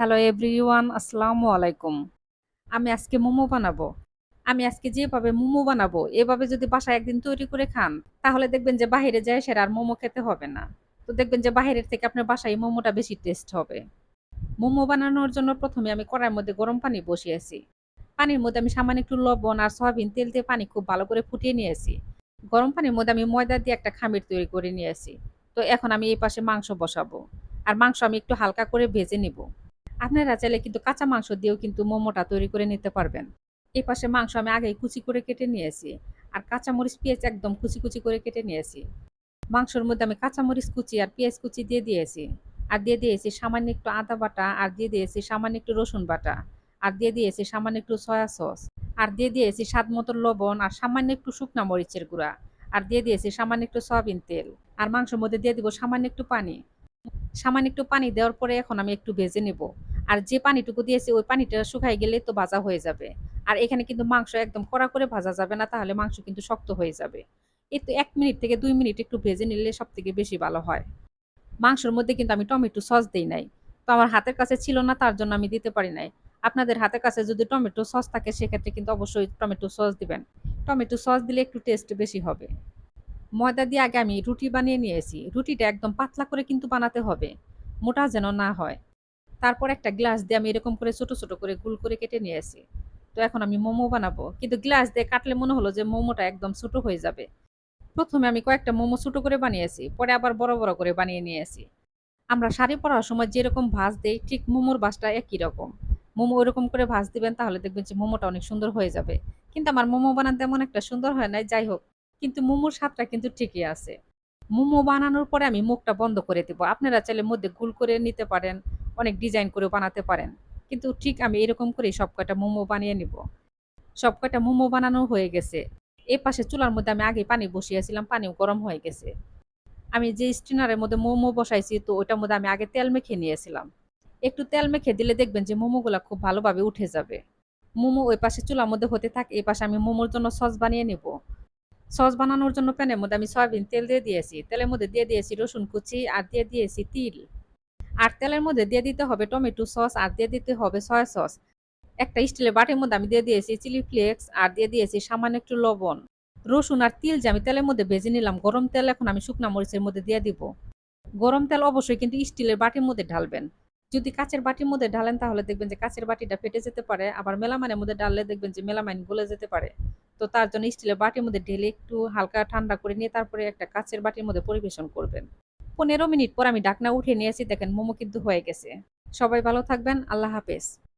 Hello everyone, আসসালামু আলাইকুম। আমি আজকে মোমো বানাবো। আমি আজকে যেভাবে মোমো বানাবো, এভাবে যদি বাসায় একদিন তৈরি করে খান, তাহলে দেখবেন যে বাহিরে যেয়ে সেটা আর মোমো খেতে হবে না। তো দেখবেন যে বাহিরের থেকে আপনার বাসায় মোমোটা বেশি টেস্ট হবে। মোমো বানানোর জন্য ১ম এ আমি কড়াইয়ের মধ্যে গরম পানি বসিয়েছি। পানির মধ্যে আমি সামান্য একটু লবণ আর সয়াবিন তেল দিয়ে পানি খুব ভালো করে ফুটিয়ে নিয়েছি। গরম পানির মধ্যে আমি ময়দা দিয়ে একটা খামির তৈরি করে নিয়েছি। তো এখন আমি এই পাশে মাংস বসাবো। আর মাংস আমি একটু হালকা করে ভেজে নিব। আপনারা চাইলে কিন্তু কাঁচা মাংস দিয়েও কিন্তু মোমোটা তৈরি করে নিতে পারবেন। এই পাশে মাংস আমি আগেই কুচি করে কেটে নিয়েছি। আর কাঁচামরিচ, পেঁয়াজ একদম কুচি, কুচি করে কেটে নিয়েছি। মাংসের মধ্যে আমি কাঁচামরিচ কুচি আর পেঁয়াজ কুচি দিয়ে দিয়েছি। আর দিয়ে দিয়েছি সামান্য একটু আদা বাটা, আর দিয়ে দিয়েছি সামান্য একটু রসুন বাটা, আর দিয়ে দিয়েছি সামান্য একটু সয়া সস, আর দিয়ে দিয়েছি স্বাদ মতো লবণ, আর সামান্য একটু শুকনা মরিচের গুঁড়া, আর দিয়ে দিয়েছি সামান্য একটু সয়াবিন তেল। আর মাংসের মধ্যে দিয়ে দিব সামান্য একটু পানি। সামান্য একটু পানি দেওয়ার পরে এখন আমি একটু ভেজে নেব। আর যে পানিটুকু দিয়েছি ওই পানিটা শুকায় গেলে তো ভাজা হয়ে যাবে। আর এখানে কিন্তু মাংস একদম কড়া করে ভাজা যাবে না, তাহলে মাংস কিন্তু শক্ত হয়ে যাবে। এই তো ১ মিনিট থেকে ২ মিনিট একটু ভেজে নিলে সবথেকে বেশি ভালো হয়। মাংসের মধ্যে কিন্তু আমি টমেটো সস দেই নাই। তো আমার হাতের কাছে ছিল না, তার জন্য আমি দিতে পারি নাই। আপনাদের হাতের কাছে যদি টমেটো সস থাকে সেক্ষেত্রে কিন্তু অবশ্যই টমেটো সস দিবেন। টমেটো সস দিলে একটু টেস্ট বেশি হবে। ময়দা দিয়ে আগে আমি রুটি বানিয়ে নিয়েছি। রুটিটা একদম পাতলা করে কিন্তু বানাতে হবে। মোটা যেন না হয়। তারপর একটা গ্লাস দিয়ে আমি এরকম করে ছোট, ছোট করে গোল করে কেটে নিয়েছি। তো এখন আমি মোমো বানাবো। কিন্তু গ্লাস দিয়ে কাটলে মনে হলো যে মোমোটা একদম ছোট হয়ে যাবে। ১ম এ আমি কয়েকটা মোমো ছোট করে বানিয়েছি। পরে আবার বড়, বড় করে বানিয়ে নিয়েছি। আমরা শাড়ি পরার সময় যেরকম ভাঁজ দেই, ঠিক মোমোর ভাঁজটা একই রকম। মোমো ওরকম করে ভাঁজ দিবেন, তাহলে দেখবেন যে মোমোটা অনেক সুন্দর হয়ে যাবে। কিন্তু আমার মোমো বানাতে তেমন একটা সুন্দর হয় নাই, যাই হোক। কিন্তু মোমোর স্বাদটা কিন্তু ঠিকই আছে। মোমো বানানোর পরে আমি মুখটা বন্ধ করে দিব। আপনারা চাইলে মধ্যে গোল করে নিতে পারেন, অনেক ডিজাইন করেও বানাতে পারেন। কিন্তু ঠিক আমি এরকম করেই সব কয়টা মোমো বানিয়ে নিব। সব কয়টা মোমো বানানো হয়ে গেছে। এপাশে চুলার মধ্যে আমি আগেই পানি বসিয়েছিলাম, পানিও গরম হয়ে গেছে। আমি যে স্টিনারের মধ্যে মোমো বসাইছি, তো ওইটার মধ্যে আমি আগে তেল মেখে নিয়েছিলাম। একটু তেল মেখে দিলে দেখবেন যে মোমোগুলা খুব ভালোভাবে উঠে যাবে। মোমো ওই পাশে চুলার মধ্যে হতে থাক, এই পাশে আমি মোমোর জন্য সস বানিয়ে নিব। সস বানানোর জন্য প্যানের মধ্যে আমি সয়াবিন তেল দিয়ে দিয়েছি। তেলের মধ্যে দিয়ে দিয়েছি রসুন কুচি, আর দিয়ে দিয়েছি তিল। আর তেলের মধ্যে দিয়ে দিতে হবে টমেটো সস, আর দিয়ে দিতে হবে সয়া সস। একটা স্টিলের বাটির মধ্যে আমি দিয়ে দিয়েছি চিলি ফ্লেক্স, আর দিয়ে দিয়েছি সামান্য একটু লবণ। রসুন আর তিল যে আমি তেলের মধ্যে ভেজে নিলাম, গরম তেল এখন আমি শুকনা মরিচের মধ্যে দিয়ে দিব। গরম তেল অবশ্যই কিন্তু স্টিলের বাটির মধ্যে ঢালবেন। যদি কাঁচের বাটির মধ্যে ঢালেন, তাহলে দেখবেন যে কাঁচের বাটিটা ফেটে যেতে পারে। আবার মেলামাইনের মধ্যে ঢাললে দেখবেন যে মেলামাইন গলে যেতে পারে। তো তার জন্য স্টিলের বাটির মধ্যে ঢেলে একটু হালকা ঠান্ডা করে নিয়ে তারপরে একটা কাঁচের বাটির মধ্যে পরিবেশন করবেন। ১৫ মিনিট পর আমি ঢাকনা উঠিয়ে নিয়েছি, দেখেন মোমো কিন্তু হয়ে গেছে। সবাই ভালো থাকবেন। আল্লাহ হাফেজ।